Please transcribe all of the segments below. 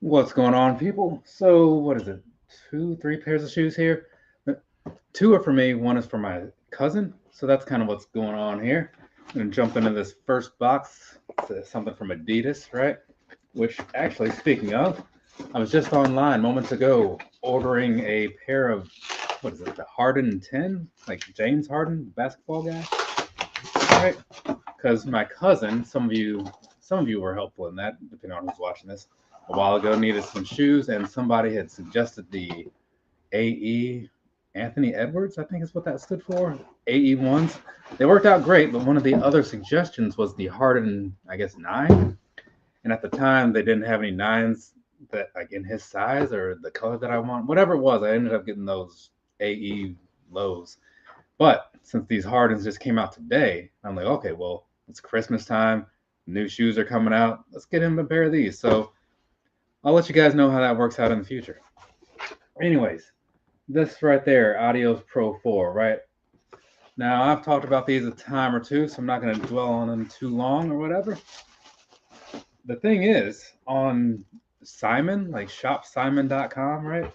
What's going on, people? So, what is it? Two, three pairs of shoes here. Uh, Two are for me, one is for my cousin. So, that's kind of what's going on here. I'm going to jump into this first box. It's something from Adidas, right? Which, actually, speaking of, I was just online moments ago ordering a pair of, what is it, the Harden 10? Like James Harden, the basketball guy, right? Because my cousin, some of you were helpful in that, depending on who's watching this. A while ago, needed some shoes, and somebody had suggested the AE Anthony Edwards, I think is what that stood for. AE ones. They worked out great, but one of the other suggestions was the Harden, I guess, 9. And at the time, they didn't have any nines that like in his size or the color that I want. Whatever it was, I ended up getting those AE lows. But since these Hardens just came out today, I'm like, okay, well, it's Christmas time. New shoes are coming out. Let's get him a pair of these. So I'll let you guys know how that works out in the future. Anyways, this right there, Adios Pro 4, right? Now, I've talked about these a time or two, so I'm not going to dwell on them too long or whatever. The thing is, on Simon, like shopsimon.com, right?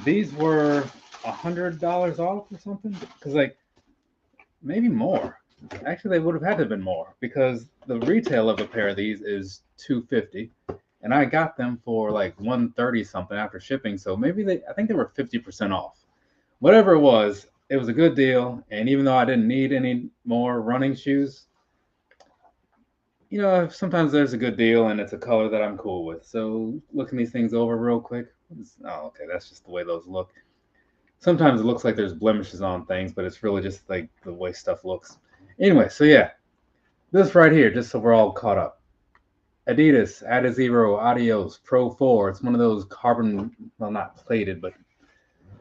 These were $100 off or something. Because, like, maybe more. Actually, they would have had to have been more because the retail of a pair of these is 250, and I got them for like 130 something after shipping. So maybe I think they were 50% off. Whatever it was a good deal. And even though I didn't need any more running shoes, sometimes there's a good deal and it's a color that I'm cool with. So looking these things over real quick. Oh, okay, that's just the way those look. Sometimes it looks like there's blemishes on things, but it's really just like the way stuff looks. Anyway, so yeah, this right here, just so we're all caught up. Adidas Adizero Adios Pro 4. It's one of those carbon, well, not plated, but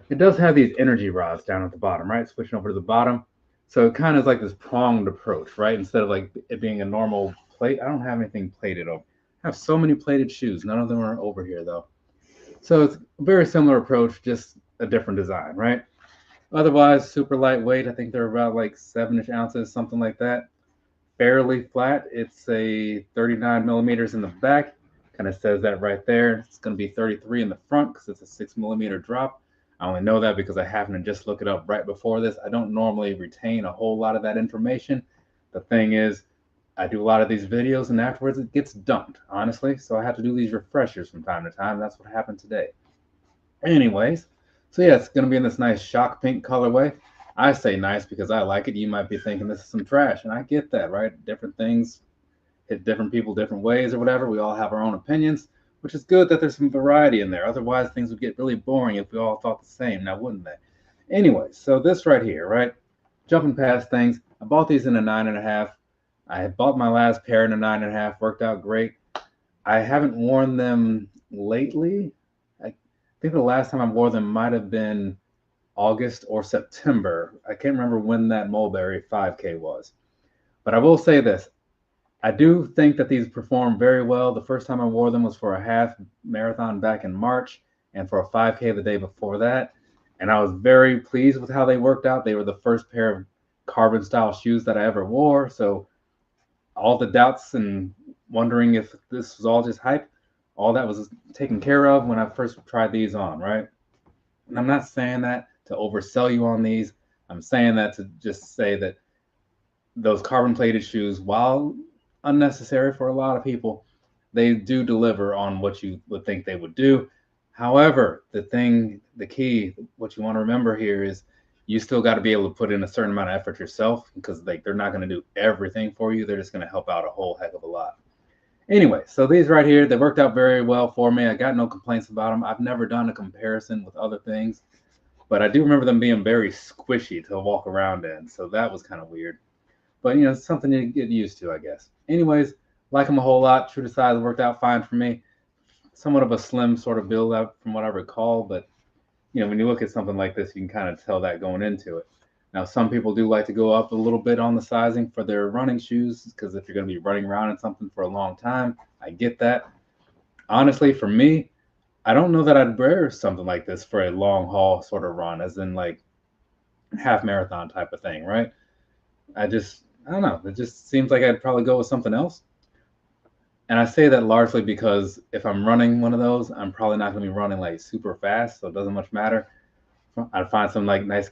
it does have these energy rods down at the bottom, right? Switching over to the bottom. So it kind of is like this pronged approach, right? Instead of like it being a normal plate. I don't have anything plated over. I have so many plated shoes. None of them are over here though. So it's a very similar approach, just a different design, right? Otherwise, super lightweight. I think they're about like 7-ish ounces, something like that. Fairly flat. It's a 39 millimeters in the back. Kind of says that right there. It's going to be 33 in the front because it's a 6 millimeter drop. I only know that because I happened to just look it up right before this. I don't normally retain a whole lot of that information. The thing is, I do a lot of these videos and afterwards it gets dumped, honestly. So I have to do these refreshers from time to time. That's what happened today. Anyways, so yeah, it's going to be in this nice shock pink colorway. I say nice because I like it. You might be thinking this is some trash, and I get that, right? Different things hit different people different ways or whatever. We all have our own opinions, which is good that there's some variety in there. Otherwise, things would get really boring if we all thought the same, now wouldn't they? Anyways, so this right here, right? Jumping past things, I bought these in a 9.5. I had bought my last pair in a 9.5, worked out great. I haven't worn them lately. I think the last time I wore them might have been August or September. I can't remember when that Mulberry 5K was. But I will say this. I do think that these perform very well. The first time I wore them was for a half marathon back in March and for a 5K the day before that. And I was very pleased with how they worked out. They were the first pair of carbon style shoes that I ever wore. So all the doubts and wondering if this was all just hype, all that was taken care of when I first tried these on, right? And I'm not saying that to oversell you on these. I'm saying that to just say that those carbon plated shoes, while unnecessary for a lot of people, they do deliver on what you would think they would do. However, the key, what you want to remember here is you still got to be able to put in a certain amount of effort yourself because they're not going to do everything for you. They're just going to help out a whole heck of a lot. Anyway, so these right here, they worked out very well for me. I got no complaints about them. I've never done a comparison with other things, but I do remember them being very squishy to walk around in. So that was kind of weird. But it's something you get used to, I guess. Anyways, like them a whole lot. True to size worked out fine for me. Somewhat of a slim sort of build up from what I recall, but when you look at something like this, you can kind of tell that going into it. Now, some people do like to go up a little bit on the sizing for their running shoes because if you're going to be running around in something for a long time, I get that. Honestly, for me, I don't know that I'd wear something like this for a long haul sort of run, as in like half marathon type of thing, right? I don't know. It just seems like I'd probably go with something else. And I say that largely because if I'm running one of those, I'm probably not going to be running like super fast, so it doesn't much matter. I'd find some like nice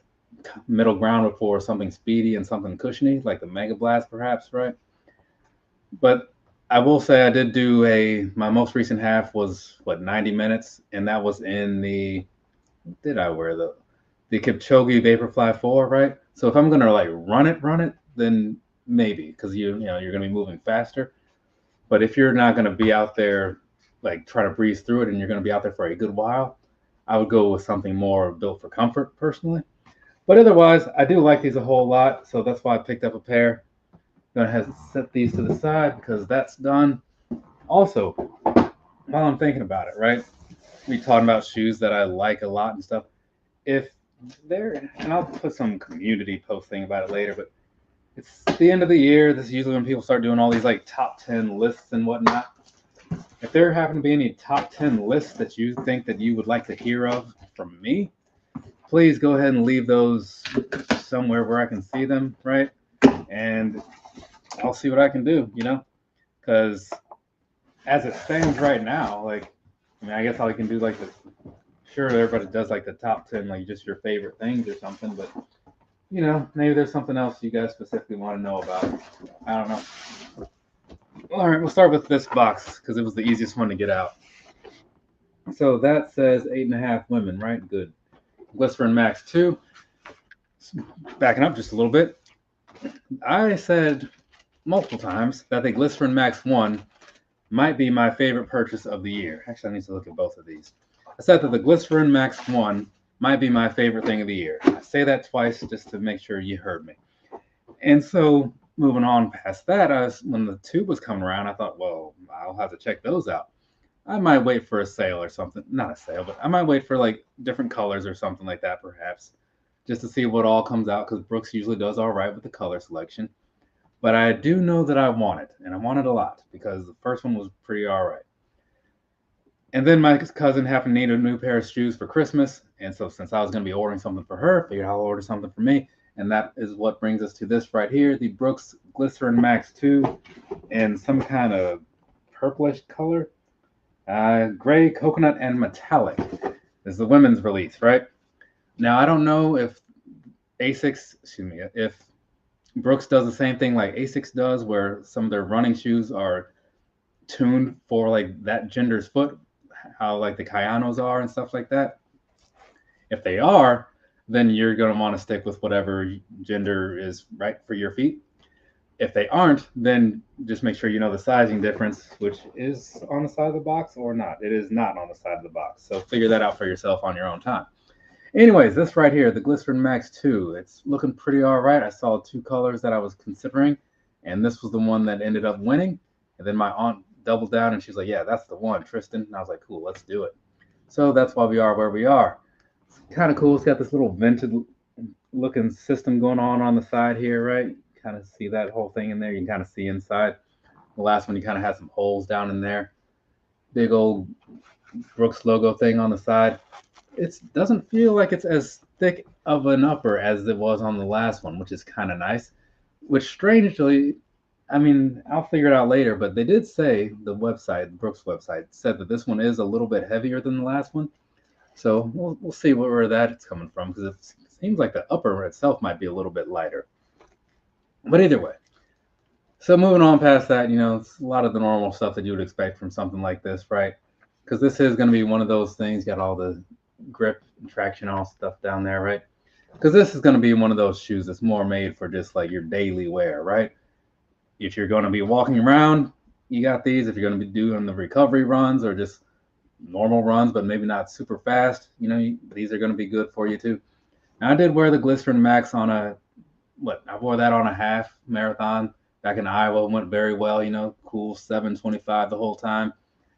middle ground for something speedy and something cushiony, like the Mega Blast, perhaps, right? But I will say I did do my most recent half was what 90 minutes, and that was in the did I wear the Kipchoge Vaporfly 4, right? So if I'm gonna like run it, then maybe because you're gonna be moving faster. But if you're not gonna be out there like try to breeze through it, and you're gonna be out there for a good while, I would go with something more built for comfort personally. But otherwise, I do like these a whole lot, so that's why I picked up a pair. Gonna have to set these to the side because that's done. Also, while I'm thinking about it, right? We talking about shoes that I like a lot and stuff. If there, and I'll put some community post thing about it later, but it's the end of the year. This is usually when people start doing all these like top 10 lists and whatnot. If there happen to be any top 10 lists that you think that you would like to hear of from me, please go ahead and leave those somewhere where I can see them, right? And I'll see what I can do, because as it stands right now, like, I mean, I guess I can do like the, sure, everybody does like the top 10, like just your favorite things or something, but maybe there's something else you guys specifically want to know about. I don't know. All right, we'll start with this box because it was the easiest one to get out. So that says 8.5 women, right? Good. Glycerin Max 2. Backing up just a little bit. I said multiple times that the Glycerin Max 1 might be my favorite purchase of the year. Actually, I need to look at both of these. I said that the Glycerin Max 1 might be my favorite thing of the year. I say that twice just to make sure you heard me. And so moving on past that, when the tube was coming around, I thought, well, I'll have to check those out. I might wait for a sale or something. Not a sale, but I might wait for like different colors or something like that, perhaps, just to see what all comes out, because Brooks usually does all right with the color selection. But I do know that I want it, and I want it a lot because the first one was pretty all right. And then my cousin happened to need a new pair of shoes for Christmas, and so since I was going to be ordering something for her, figured I'll order something for me, and that is what brings us to this right here, the Brooks Glycerin Max 2 in some kind of purplish color. Gray, coconut, and metallic is the women's release, right? Now, I don't know if if Brooks does the same thing like Asics does, where some of their running shoes are tuned for like that gender's foot, how like the Kayanos are and stuff like that. If they are, then you're going to want to stick with whatever gender is right for your feet. If they aren't, then just make sure you know the sizing difference, which is on the side of the box or not. It is not on the side of the box. So figure that out for yourself on your own time. Anyways, this right here, the Glycerin Max 2, it's looking pretty all right. I saw 2 colors that I was considering, and this was the one that ended up winning. And then my aunt doubled down, and she's like, yeah, that's the one, Tristan. And I was like, cool, let's do it. So that's why we are where we are. It's kind of cool. It's got this little vented looking system going on the side here, right? Kind of see that whole thing in there. You can kind of see inside. The last one, you kind of had some holes down in there. Big old Brooks logo thing on the side. It doesn't feel like it's as thick of an upper as it was on the last one, which is kind of nice. Which strangely, I mean, I'll figure it out later, but they did say, the Brooks website, said that this one is a little bit heavier than the last one. So we'll see where that's coming from, because it seems like the upper itself might be a little bit lighter. But either way. So moving on past that, it's a lot of the normal stuff that you would expect from something like this, right? Because this is going to be one of those things, got all the grip and traction, all stuff down there, right? Because this is going to be one of those shoes that's more made for just like your daily wear, right? If you're going to be walking around, you got these. If you're going to be doing the recovery runs or just normal runs, but maybe not super fast, these are going to be good for you too. Now, I did wear the Glycerin Max on I wore that on a half marathon back in Iowa. Went very well, cool 7:25 the whole time.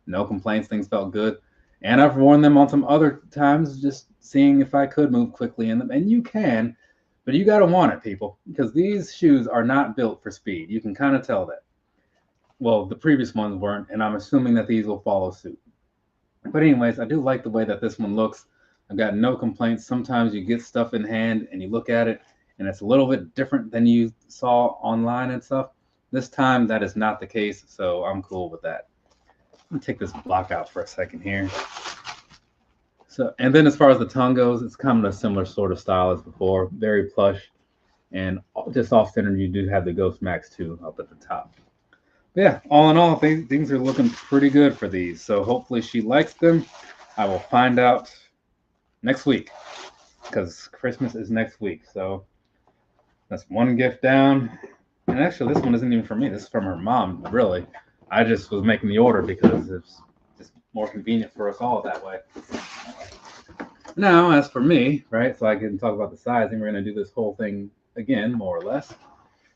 No complaints. Things felt good. And I've worn them on some other times, just seeing if I could move quickly in them. And you can, but you got to want it, people, because these shoes are not built for speed. You can kind of tell that. Well, the previous ones weren't, and I'm assuming that these will follow suit. But anyways, I do like the way that this one looks. I've got no complaints. Sometimes you get stuff in hand and you look at it, and it's a little bit different than you saw online and stuff. This time that is not the case, so I'm cool with that. Let me take this block out for a second here. So, and then as far as the tongue goes, it's kind of a similar sort of style as before, very plush, and just off center you do have the Ghost Max 2 up at the top. But yeah, all in all, things are looking pretty good for these. So hopefully she likes them. I will find out next week because Christmas is next week. So that's one gift down. And actually, this one isn't even for me. This is from her mom, really. I just was making the order because it's just more convenient for us all that way. Now, as for me, right, so I can talk about the sizing, we're going to do this whole thing again, more or less.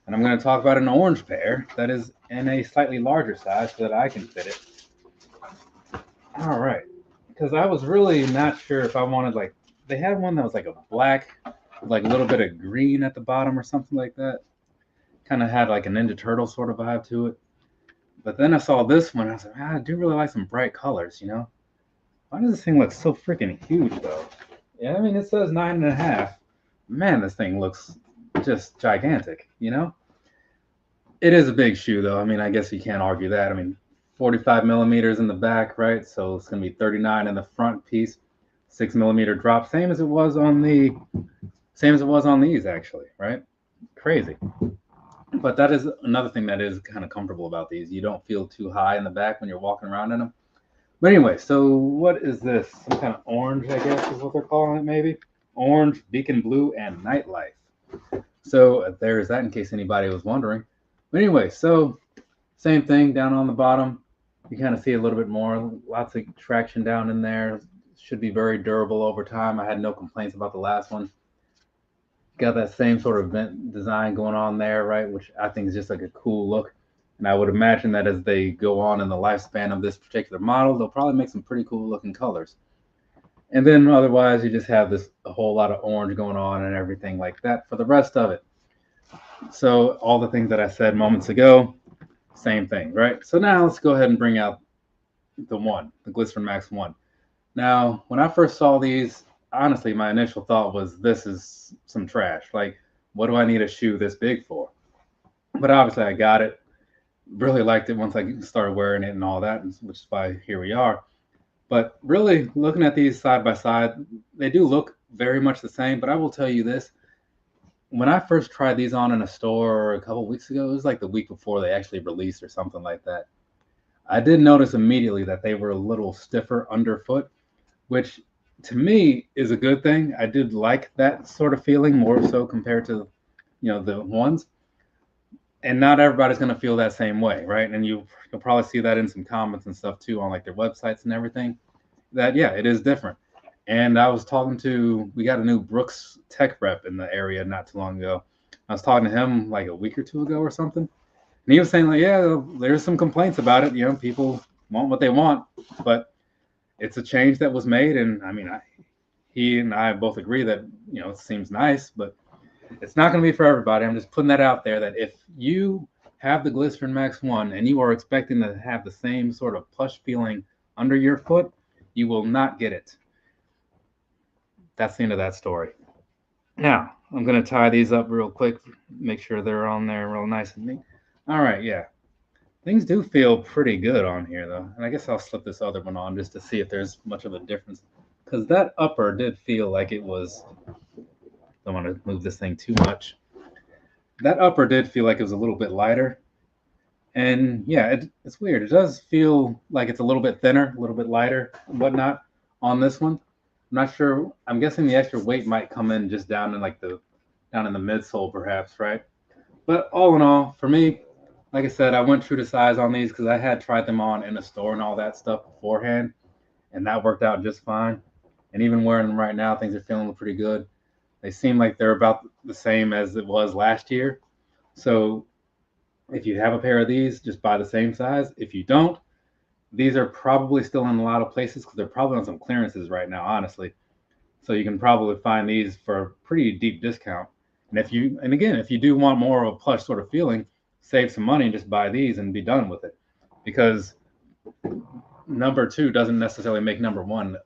And I'm going to talk about an orange pair that is in a slightly larger size so that I can fit it. All right. Because I was really not sure if I wanted, like, they had one that was like a black, with like a little bit of green at the bottom or something like that. Kind of had like a Ninja Turtle sort of vibe to it. But then I saw this one. I was like, I do really like some bright colors, you know? Why does this thing look so freaking huge, though? Yeah, I mean, it says 9.5. Man, this thing looks just gigantic, you know? It is a big shoe, though. I mean, I guess you can't argue that. I mean, 45 millimeters in the back, right? So it's going to be 39 in the front piece. 6 millimeter drop, same as it was on these, actually, right? Crazy. But that is another thing that is kind of comfortable about these. You don't feel too high in the back when you're walking around in them. But anyway, so what is this? Some kind of orange, I guess, is what they're calling it, maybe? Orange, beacon blue, and nightlife. So there's that in case anybody was wondering. But anyway, so same thing down on the bottom. You kind of see a little bit more. Lots of traction down in there. Should be very durable over time. I had no complaints about the last one. Got that same sort of vent design going on there, right? Which I think is just like a cool look. And I would imagine that as they go on in the lifespan of this particular model, they'll probably make some pretty cool looking colors. And then otherwise, you just have this a whole lot of orange going on and everything like that for the rest of it. So all the things that I said moments ago, same thing, right? So now let's go ahead and bring out the Glycerin Max 1. Now, when I first saw these, honestly, my initial thought was this is some trash. Like, what do I need a shoe this big for? But obviously, I got it. Really liked it once I started wearing it and all that, which is why here we are. But really, looking at these side by side, they do look very much the same. But I will tell you this. When I first tried these on in a store a couple weeks ago, it was like the week before they actually released or something like that. I did notice immediately that they were a little stiffer underfoot, which to me is a good thing. I did like that sort of feeling more so compared to, the ones. And not everybody's going to feel that same way, right? And you'll probably see that in some comments and stuff too on like their websites and everything. That yeah, it is different. And we got a new Brooks tech rep in the area not too long ago. I was talking to him like a week or two ago or something. And he was saying like, yeah, there's some complaints about it. People want what they want, but it's a change that was made. And I mean, he and I both agree that, it seems nice, but it's not going to be for everybody. I'm just putting that out there that if you have the Glycerin Max 1 and you are expecting to have the same sort of plush feeling under your foot, you will not get it. That's the end of that story. Now, I'm going to tie these up real quick, make sure they're on there real nice and neat. All right, yeah. Things do feel pretty good on here, though. And I guess I'll slip this other one on just to see if there's much of a difference. Because that upper did feel like it was... Don't want to move this thing too much. That upper did feel like it was a little bit lighter. And yeah, it's weird. It does feel like it's a little bit thinner, a little bit lighter and whatnot on this one. I'm not sure. I'm guessing the extra weight might come in just down in the midsole perhaps, right? But all in all, for me, like I said, I went true to size on these because I had tried them on in a store and all that stuff beforehand. And that worked out just fine. And even wearing them right now, things are feeling pretty good. They seem like they're about the same as it was last year. So if you have a pair of these, just buy the same size. If you don't, these are probably still in a lot of places because they're probably on some clearances right now, honestly. So you can probably find these for a pretty deep discount. And if you do want more of a plush sort of feeling, save some money and just buy these and be done with it. Because number 2 doesn't necessarily make number 1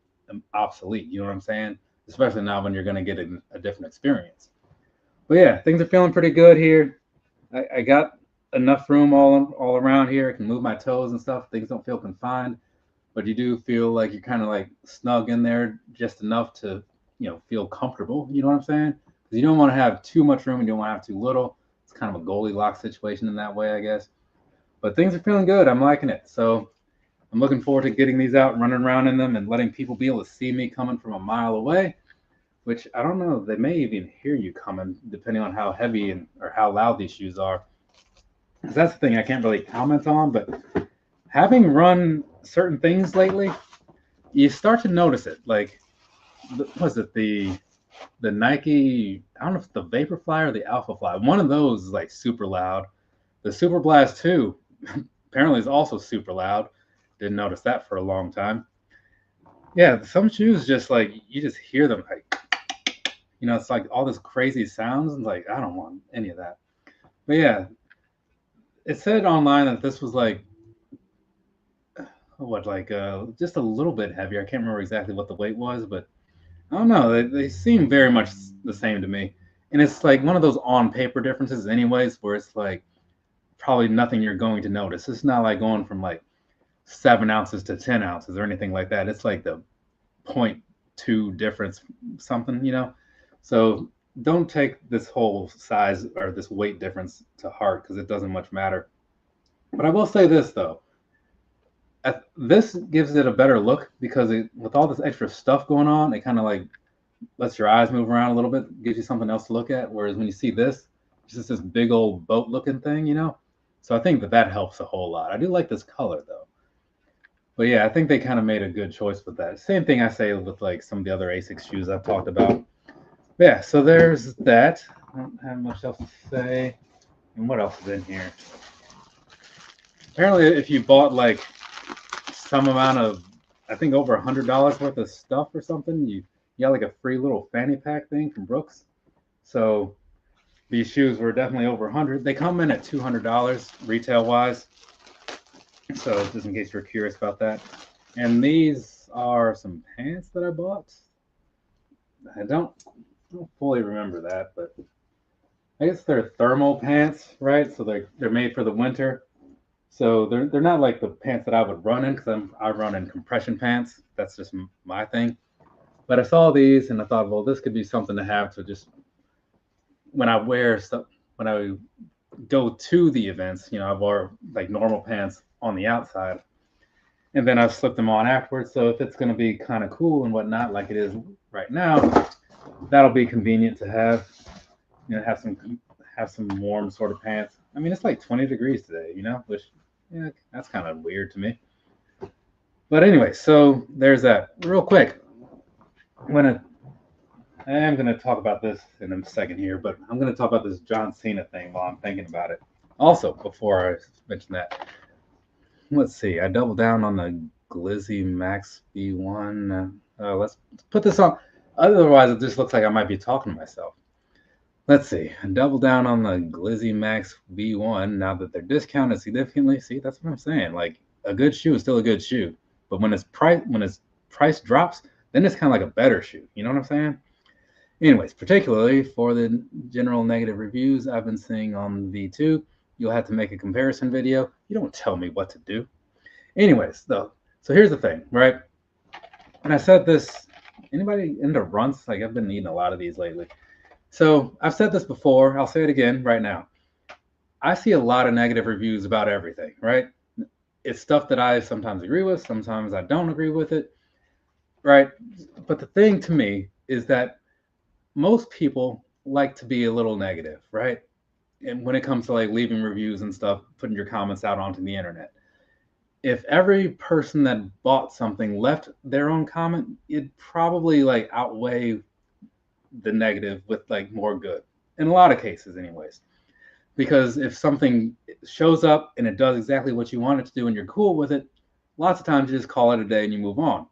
obsolete. You know what I'm saying? Especially now when you're going to get a different experience. But yeah, things are feeling pretty good here. I got enough room all around here. I can move my toes and stuff. Things don't feel confined, but you do feel like you're kind of like snug in there just enough to, feel comfortable. You know what I'm saying? Because you don't want to have too much room and you don't want to have too little. It's kind of a Goldilocks situation in that way, I guess. But things are feeling good. I'm liking it. So I'm looking forward to getting these out and running around in them and letting people be able to see me coming from a mile away, which I don't know. They may even hear you coming depending on how heavy or how loud these shoes are. Because that's the thing I can't really comment on, but having run certain things lately, you start to notice it. Like, was it the Nike? I don't know if it's the Vaporfly or the Alpha Fly. One of those is like super loud. The Super Blast 2 apparently is also super loud. Didn't notice that for a long time. Yeah, some shoes just like you just hear them like, it's like all this crazy sounds and like I don't want any of that. But yeah, it said online that this was like what like just a little bit heavier. I can't remember exactly what the weight was, but I don't know. They seem very much the same to me. And it's like one of those on paper differences anyways, where it's like probably nothing you're going to notice. It's not like going from like 7 ounces to 10 ounces or anything like that. It's like the 0.2 difference something. So don't take this whole size or this weight difference to heart because it doesn't much matter. But I will say this though, this gives it a better look because with all this extra stuff going on, it kind of like lets your eyes move around a little bit, gives you something else to look at. Whereas when you see this, it's just this big old boat looking thing. So I think that helps a whole lot. I do like this color though. But yeah, I think they kind of made a good choice with that. Same thing I say with like some of the other Asics shoes I've talked about. But yeah, so there's that. I don't have much else to say. And what else is in here? Apparently, if you bought like some amount of, I think over $100 worth of stuff or something, you got like a free little fanny pack thing from Brooks. So these shoes were definitely over 100. They come in at $200 retail wise. So just in case you're curious about that. And these are some pants that I bought. I don't fully remember that, but I guess they're thermal pants, right? So they're made for the winter. So they're not like the pants that I would run in because I run in compression pants. That's just my thing. But I saw these and I thought, well, this could be something to have to just when I wear stuff when I go to the events. I wore like normal pants on the outside, and then I've slipped them on afterwards. So if it's going to be kind of cool and whatnot, like it is right now, that'll be convenient to have. Have some warm sort of pants. I mean, it's like 20 degrees today, which that's kind of weird to me. But anyway, so there's that. Real quick, I am gonna talk about this in a second here, but I'm gonna talk about this John Cena thing while I'm thinking about it. Also, before I mention that, let's see. I doubled down on the Glizzy Max V1. Let's put this on. Otherwise, it just looks like I might be talking to myself. Let's see. I double down on the Glizzy Max V1 now that they're discounted significantly. See, that's what I'm saying. Like a good shoe is still a good shoe, but when its price drops, then it's kind of like a better shoe. You know what I'm saying? Anyways, particularly for the general negative reviews I've been seeing on V2, you'll have to make a comparison video. You don't tell me what to do. Anyways, though, so here's the thing, right? And I said this, anybody into runts? Like I've been eating a lot of these lately. So I've said this before. I'll say it again right now. I see a lot of negative reviews about everything, right? It's stuff that I sometimes agree with, sometimes I don't agree with it, right? But the thing to me is that most people like to be a little negative, right? And when it comes to like leaving reviews and stuff, putting your comments out onto the internet. If every person that bought something left their own comment, it'd probably like outweigh the negative with like more good in a lot of cases anyways. Because if something shows up and it does exactly what you want it to do and you're cool with it, lots of times you just call it a day and you move on.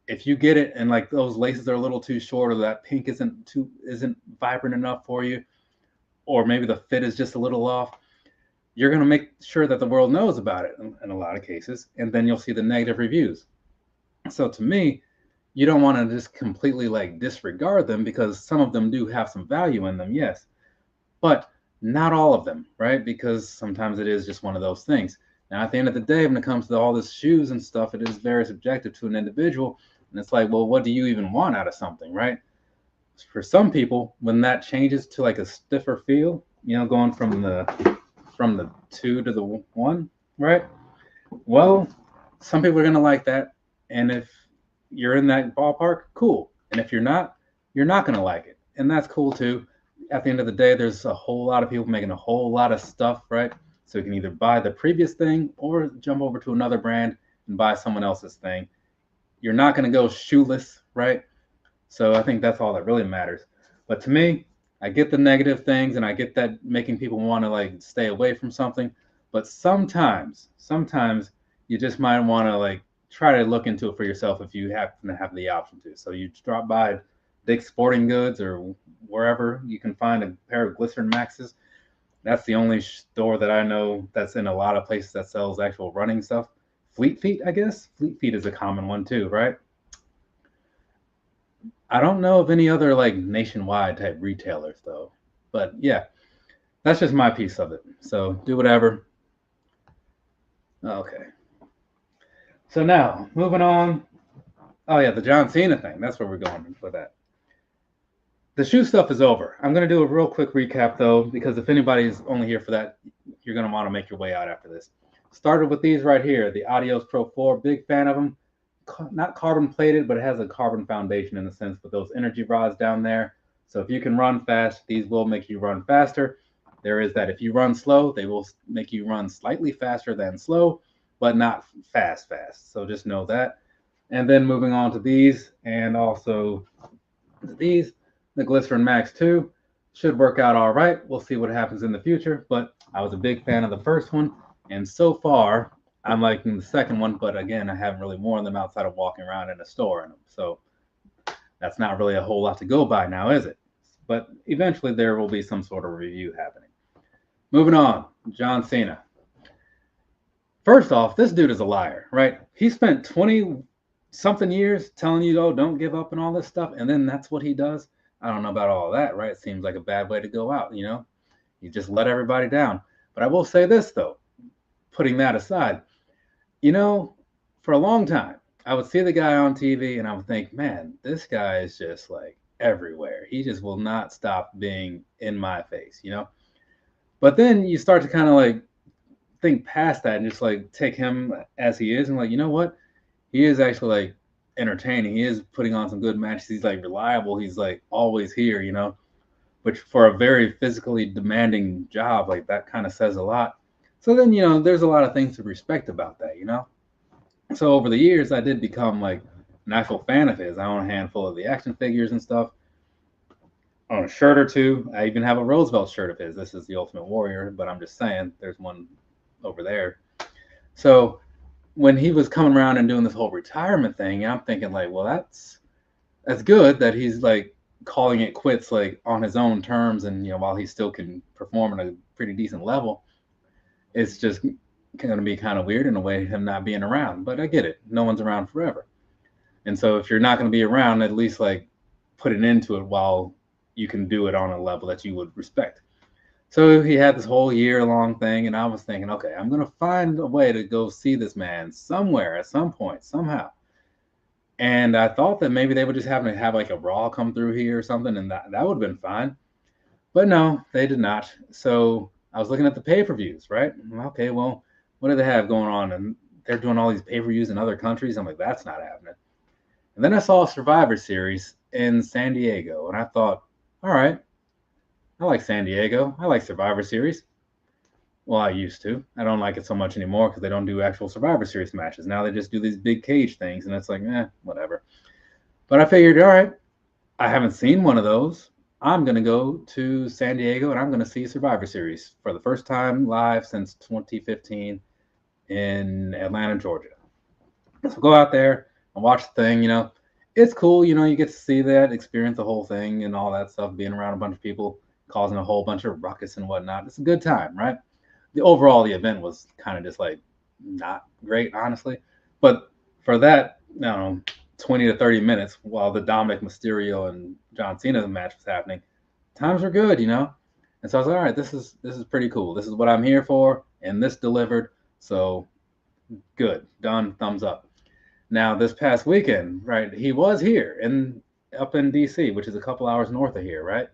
If you get it and like those laces are a little too short or that pink isn't vibrant enough for you, or maybe the fit is just a little off, you're going to make sure that the world knows about it in a lot of cases, and then you'll see the negative reviews. So to me, you don't want to just completely like disregard them because some of them do have some value in them, yes. But Not all of them, right? Because sometimes it is just one of those things. Now, at the end of the day, when it comes to all this shoes and stuff, it is very subjective to an individual. And it's like, well, what do you even want out of something, right? For some people, when that changes to like a stiffer feel, going from the two to the one, right? Well, some people are gonna like that, and if you're in that ballpark, cool. And if you're not gonna like it, and that's cool too. At the end of the day, there's a whole lot of people making a whole lot of stuff, right? So you can either buy the previous thing or jump over to another brand and buy someone else's thing. You're not gonna go shoeless, right? So I think that's all that really matters. But to me, I get the negative things and I get that making people want to like stay away from something. But sometimes you just might want to like try to look into it for yourself if you happen to have the option to. So you drop by Dick's Sporting Goods or wherever you can find a pair of Glycerin Maxes. That's the only store that I know that's in a lot of places that sells actual running stuff. Fleet Feet, I guess. Fleet Feet is a common one too, right? I don't know of any other like nationwide type retailers though. But yeah, that's just my piece of it. So do whatever. Okay. So now moving on. Oh yeah, the John Cena thing. That's where we're going with that. The shoe stuff is over. I'm gonna do a real quick recap though, because if anybody's only here for that, you're gonna want to make your way out after this. Started with these right here, the Adios Pro 4. Big fan of them. Not carbon plated, but it has a carbon foundation in the sense with those energy rods down there. So if you can run fast, these will make you run faster. There is that if you run slow, they will make you run slightly faster than slow, but not fast. So just know that. And then moving on to these, and also these, the Glycerin Max 2 should work out all right. We'll see what happens in the future, but I was a big fan of the first one, and so far I'm liking the second one, but again, I haven't really worn them outside of walking around in a store in them. So that's not really a whole lot to go by now, is it? But eventually there will be some sort of review happening. Moving on, John Cena. First off, this dude is a liar, right? He spent 20 something years telling you, oh, don't give up and all this stuff, and then that's what he does. I don't know about all that, right? It seems like a bad way to go out, You just let everybody down. But I will say this, though, putting that aside, for a long time, I would see the guy on TV and I would think, man, this guy is just like everywhere. He just will not stop being in my face. But then you start to kind of like think past that and just like take him as he is and like, you know what? He is actually like entertaining. He is putting on some good matches. He's like reliable. He's like always here, which for a very physically demanding job, like that kind of says a lot. So then, there's a lot of things to respect about that. So over the years, I did become like an actual fan of his. I own a handful of the action figures and stuff. I own a shirt or two. I even have a Roosevelt shirt of his. This is the Ultimate Warrior, but I'm just saying there's one over there. So when he was coming around and doing this whole retirement thing, I'm thinking like, well, that's good that he's like calling it quits like on his own terms, and while he still can perform at a pretty decent level. It's just going to be kind of weird in a way, him not being around. But I get it. No one's around forever. And so if you're not going to be around, at least like put an end to it while you can do it on a level that you would respect. So he had this whole year-long thing, and I was thinking, okay, I'm going to find a way to go see this man somewhere at some point, somehow. And I thought that maybe they would just have to have like a Raw come through here or something, and that would have been fine. But no, they did not. So I was looking at the pay-per-views, right? Okay, well, what do they have going on? And they're doing all these pay-per-views in other countries. I'm like, that's not happening. And then I saw a Survivor Series in San Diego, and I thought, all right, I like San Diego. I like Survivor Series. Well, I used to. I don't like it so much anymore because they don't do actual Survivor Series matches. Now they just do these big cage things, and it's like, whatever. But I figured, all right, I haven't seen one of those. I'm going to go to San Diego and I'm going to see Survivor Series for the first time live since 2015 in Atlanta, Georgia. So go out there and watch the thing, It's cool, you get to see that, experience the whole thing and all that stuff, being around a bunch of people, causing a whole bunch of ruckus and whatnot. It's a good time, right? The event was kind of just like not great, honestly. But for that, 20 to 30 minutes while the Dominic Mysterio and John Cena match was happening, times were good, And so I was like, all right, this is pretty cool. This is what I'm here for, and this delivered. So good, done, thumbs up. Now this past weekend, right, he was here in up in DC, which is a couple hours north of here, right?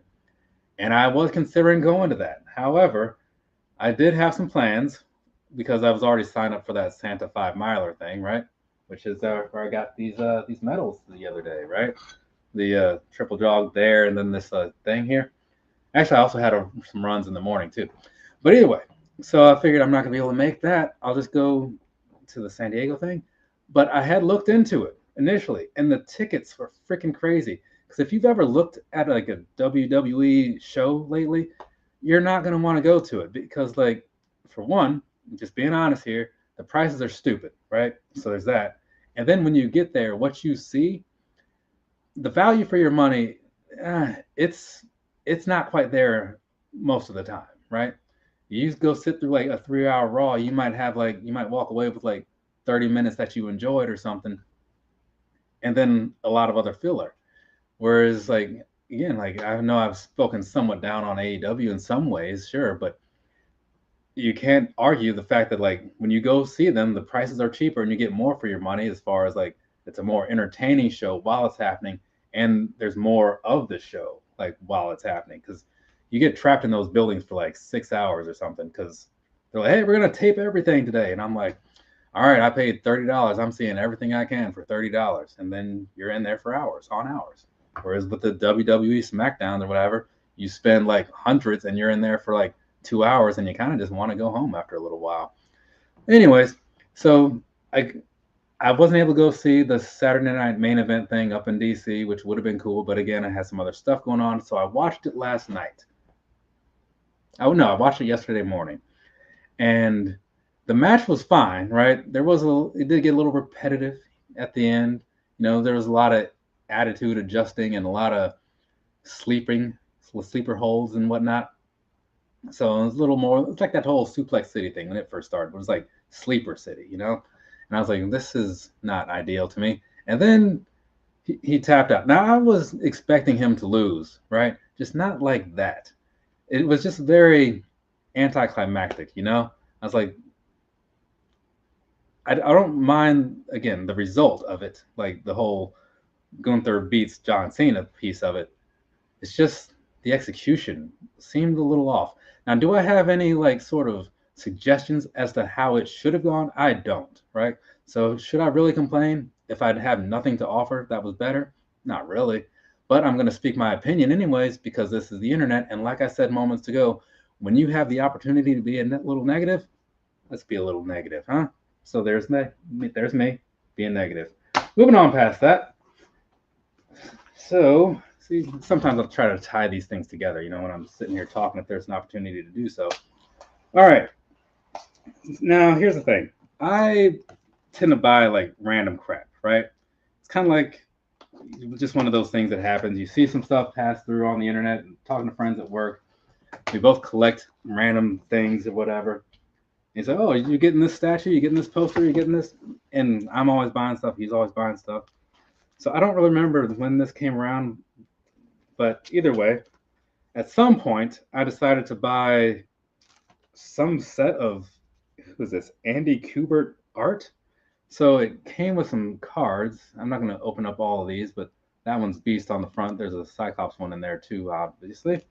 And I was considering going to that. However, I did have some plans because I was already signed up for that Santa 5 miler thing, right? Which is where I got these medals the other day, right? The triple jog there, and then this thing here. Actually, I also had some runs in the morning too. But either way, so I figured I'm not gonna be able to make that. I'll just go to the San Diego thing. But I had looked into it initially, and the tickets were freaking crazy. Because if you've ever looked at like a WWE show lately, you're not gonna want to go to it because, like, for one, just being honest here, the prices are stupid, right? So there's that. And then when you get there, what you see, the value for your money, it's not quite there most of the time, right? You go sit through like a 3 hour Raw, you might walk away with like 30 minutes that you enjoyed or something, and then a lot of other filler. Whereas, like, again, like, I know I've spoken somewhat down on AEW in some ways, sure, but you can't argue the fact that, like, when you go see them, the prices are cheaper and you get more for your money, as far as like it's a more entertaining show while it's happening, and there's more of the show like while it's happening, because you get trapped in those buildings for like 6 hours or something because they're like, hey, we're gonna tape everything today, and I'm like, all right, I paid $30. I'm seeing everything I can for $30, and then you're in there for hours on hours. Whereas with the WWE SmackDown or whatever, you spend like hundreds and you're in there for like 2 hours, and you kind of just want to go home after a little while. Anyways, so I wasn't able to go see the Saturday night main event thing up in DC, which would have been cool. But again, I had some other stuff going on, so I watched it last night. Oh no, I watched it yesterday morning, and the match was fine, right? It did get a little repetitive at the end. You know, there was a lot of attitude adjusting and a lot of sleeper holds and whatnot. So it was a little more, it's like that whole Suplex City thing when it first started. It was like Sleeper City, you know? And I was like, this is not ideal to me. And then he tapped out. Now, I was expecting him to lose, right? Just not like that. It was just very anticlimactic, you know? I was like, I don't mind, again, the result of it, like the whole Gunther beats John Cena piece of it. It's just the execution seemed a little off. Now, do I have any like sort of suggestions as to how it should have gone? I don't, right? So should I really complain if I'd have nothing to offer that was better? Not really. But I'm going to speak my opinion anyways, because this is the internet. And like I said moments ago, when you have the opportunity to be a little negative, let's be a little negative, huh? So there's me being negative. Moving on past that. So, see, sometimes I'll try to tie these things together, you know, when I'm sitting here talking, if there's an opportunity to do so. All right. Now, here's the thing. I tend to buy like random crap, right? It's kind of like just one of those things that happens. You see some stuff pass through on the internet, and talking to friends at work. We both collect random things or whatever. He said, oh, you're getting this statue, you're getting this poster, you're getting this. And I'm always buying stuff. He's always buying stuff. So I don't really remember when this came around. But either way, at some point, I decided to buy some set of, who's this, Andy Kubert art. So it came with some cards. I'm not going to open up all of these, but that one's Beast on the front. There's a Cyclops one in there too, obviously.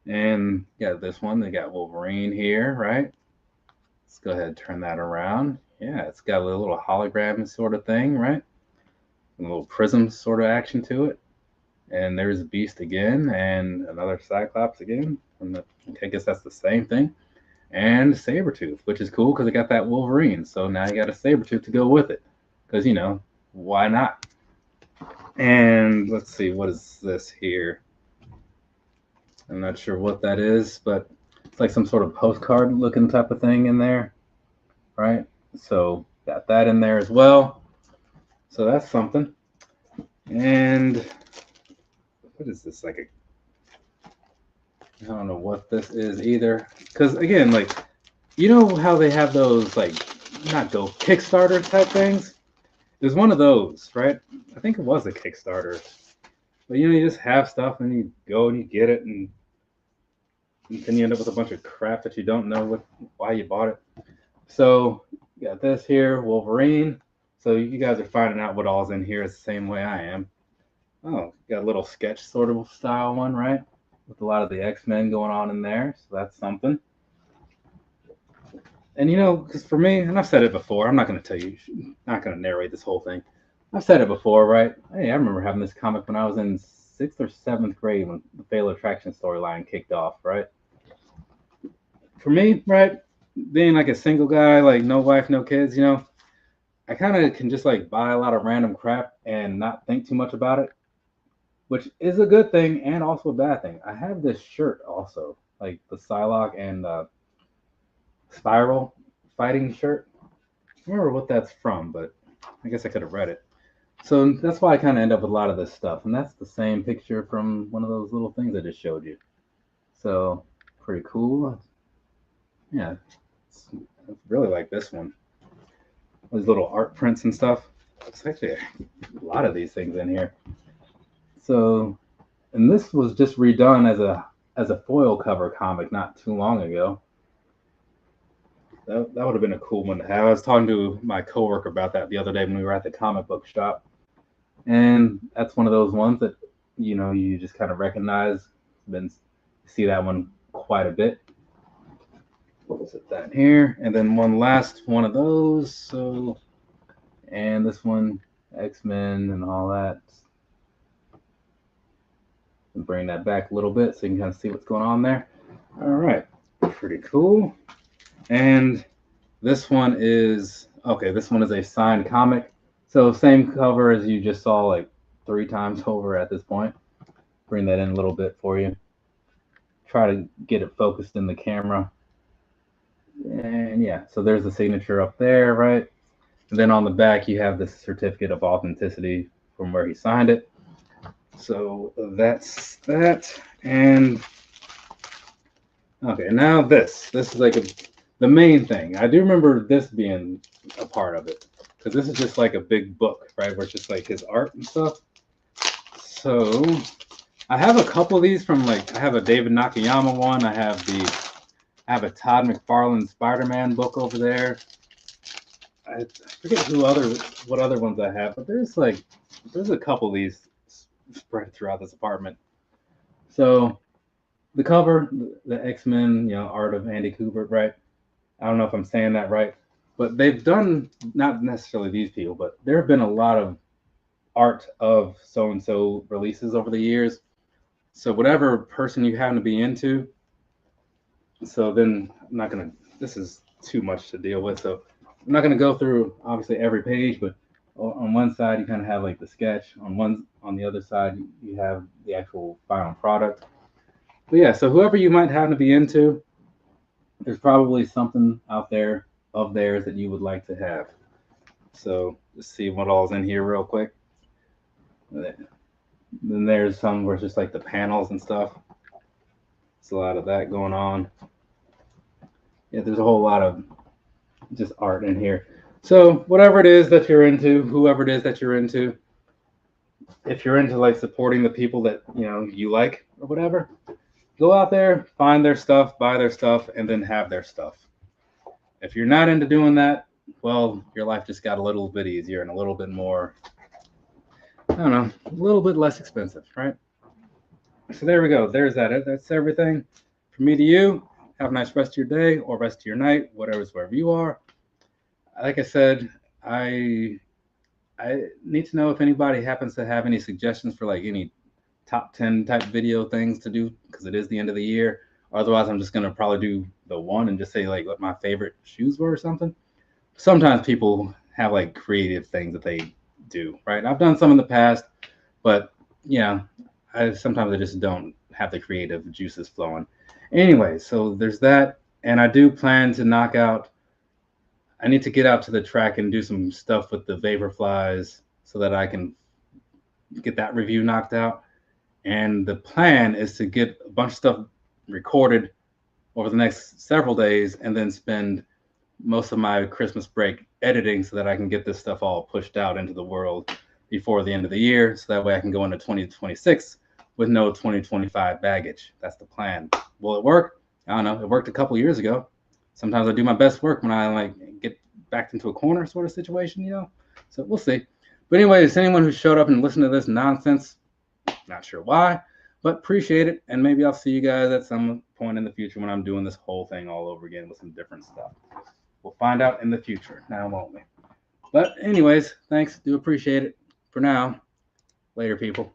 And yeah, this one, they got Wolverine here, right? Let's go ahead and turn that around. Yeah, it's got a little hologram sort of thing, right? A little prism sort of action to it. And there's Beast again, and another Cyclops again. I guess that's the same thing. And Sabretooth, which is cool because it got that Wolverine. So now you got a Sabretooth to go with it. Because, you know, why not? And let's see, what is this here? I'm not sure what that is, but it's like some sort of postcard looking type of thing in there, right? So got that in there as well. So that's something. And what is this? Like I don't know what this is either. Because again, like, you know how they have those like Kickstarter type things? There's one of those, right? I think it was a Kickstarter. But you know, you just have stuff and you go and you get it, and And then you end up with a bunch of crap that you don't know why you bought it. So you got this here, Wolverine. So you guys are finding out what all's in here is the same way I am. Oh, got a little sketch sort of style one, right? With a lot of the X-Men going on in there. So that's something. And you know, because for me, and I've said it before, I'm not going to tell you, not going to narrate this whole thing. I've said it before, right? Hey, I remember having this comic when I was in 6th or 7th grade when the Fatal Attraction storyline kicked off, right? For me, right, being like a single guy, like no wife, no kids, you know, I kind of can just like buy a lot of random crap and not think too much about it, which is a good thing and also a bad thing. I have this shirt also, like the Psylocke and Spiral fighting shirt. I don't remember what that's from, but I guess I could have read it. So that's why I kind of end up with a lot of this stuff. And that's the same picture from one of those little things I just showed you. So pretty cool. Yeah, I really like this one. These little art prints and stuff. It's actually a lot of these things in here. So, and this was just redone as a foil cover comic not too long ago. That would have been a cool one to have. I was talking to my coworker about that the other day when we were at the comic book shop, and that's one of those ones that you know you just kind of recognize. Been see that one quite a bit. We'll set that here, and then one last one of those. So, and this one, X-Men and all that. And bring that back a little bit so you can kind of see what's going on there. All right, pretty cool. And this one is okay. This one is a signed comic, so same cover as you just saw like 3 times over at this point. Bring that in a little bit for you. Try to get it focused in the camera. And yeah, so there's the signature up there, right? And then on the back, you have the certificate of authenticity from where he signed it. So that's that. And okay, now this is like the main thing. I do remember this being a part of it because this is just like a big book, right? Where it's just like his art and stuff. So I have a couple of these from like I have a David Nakayama one. I have a Todd McFarlane Spider-Man book over there. I forget what other ones I have, but there's a couple of these spread throughout this apartment. So the cover, the X-Men, you know, art of Andy Kubert, right? I don't know if I'm saying that right, but they've done not necessarily these people, but there have been a lot of art of so-and-so releases over the years. So whatever person you happen to be into. So then I'm not gonna. This is too much to deal with. So I'm not gonna go through obviously every page, but on one side you kind of have like the sketch. On the other side you have the actual final product. But yeah, so whoever you might happen to be into, there's probably something out there of theirs that you would like to have. So let's see what all's in here real quick. Then there's some where it's just like the panels and stuff. There's a lot of that going on. Yeah, there's a whole lot of just art in here. So whatever it is that you're into, whoever it is that you're into, if you're into like supporting the people that you know you like or whatever, go out there, find their stuff, buy their stuff, and then have their stuff. If you're not into doing that, well, your life just got a little bit easier and a little bit more, I don't know, a little bit less expensive, right? So there we go. There's that. That's everything from me to you. Have a nice rest of your day or rest of your night, wherever you are. Like I said, I need to know if anybody happens to have any suggestions for like any top 10 type video things to do because it is the end of the year. Otherwise, I'm just gonna probably do the one and just say like what my favorite shoes were or something. Sometimes people have like creative things that they do, right? I've done some in the past, but yeah, sometimes I just don't have the creative juices flowing. Anyway, so there's that, and I do plan to knock out. I need to get out to the track and do some stuff with the Vaporflies so that I can get that review knocked out. And the plan is to get a bunch of stuff recorded over the next several days and then spend most of my Christmas break editing so that I can get this stuff all pushed out into the world before the end of the year. So that way I can go into 2026 with no 2025 baggage. That's the plan. Will it work? I don't know. It worked a couple years ago. Sometimes I do my best work when I like get backed into a corner sort of situation, you know. So we'll see. But anyways, anyone who showed up and listened to this nonsense, not sure why, but appreciate it. And maybe I'll see you guys at some point in the future when I'm doing this whole thing all over again with some different stuff. We'll find out in the future. Now, won't we? But anyways, thanks. Do appreciate it. For now, later, people.